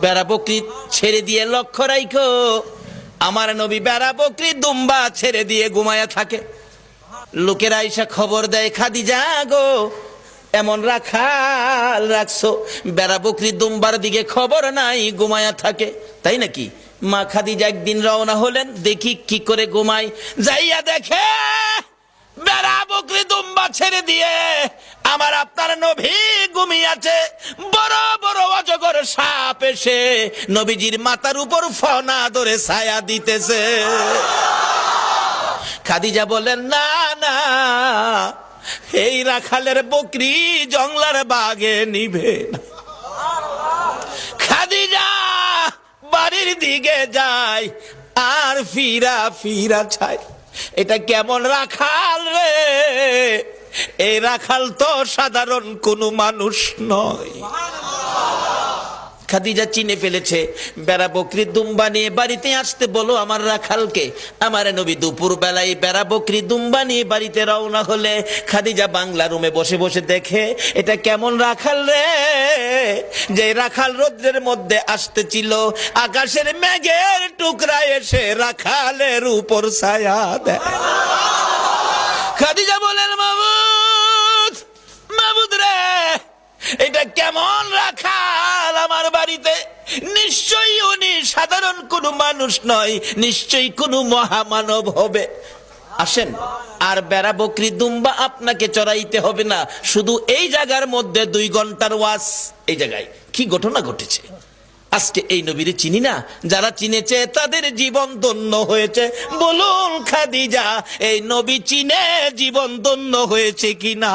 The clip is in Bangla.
বেড়া বকরি ছেড়ে দিয়ে লক্ষ্য রাখো, আমার নবী বেড়া বকরি দুম্বা ছেড়ে দিয়ে ঘুমায়া থাকে। লোকেরা আইসা খবর দেয়, খাদিজা গো এমন রাখাল রাখছো, বেড়া বকরি দুম্বার দিকে খবর নাই, ঘুমায়া থাকে। তাই নাকি? মা খাদিজা একদিন রওনা হলেন, দেখি কি করে ঘুমাই। যাইয়া দেখে বেড়া বকরি দুম্বা ছেড়ে দিয়ে আমার আপনার নবী ঘুমিয়েছে। বড় বড় অজগর সাপ এসে নবীজির মাথার উপর ফনা ধরে ছায়া দিতেছে। খাদিজা বলেন, না না, এই রাখালের বকরি জংলার বাগে নিবে না। খাদিজা বাড়ির দিকে যায় আর ফিরা ফিরা চায়, এটা কেমন রাখাল রে? এই রাখাল তো সাধারণ কোনো মানুষ নয়। খাদিজা চিনে ফেলেছে। বেড়া বকরি দুম্বা নিয়ে বাড়িতে আসতে বলো আমার রাখালকে। আমার নবী দুপুর বেলায় বেড়া বকরি দুম্বা নিয়ে বাড়িতে রওনা হলে খাদিজা বাংলা রুমে বসে বসে দেখে, এটা কেমন রাখাল রে? যে রাখাল রৌদ্রের মধ্যে আসতেছিল, আকাশের মেঘের টুকরা এসে রাখালের উপর ছায়া দেয়। খাদিজা বলেন, মাবুদ মাবুদ রে, এটা কেমন রাখাল আমার বাড়িতে? নিশ্চয়ই উনি সাধারণ কোনো মানুষ নয়, নিশ্চয়ই কোনো মহামানব হবে। আসেন, আর বেড়া বকরি দুম্বা আপনাকে চড়াইতে হবে না, শুধু এই জায়গার মধ্যে 2 ঘন্টার ওয়াজ। এই জায়গায় কি ঘটনা ঘটেছে? আজকে এই নবীর চিনি না, যারা চিনেছে তাদের জীবন ধন্য হয়েছে। বলুন খাদিজা, এই নবী চিনে জীবন ধন্য হয়েছে কিনা?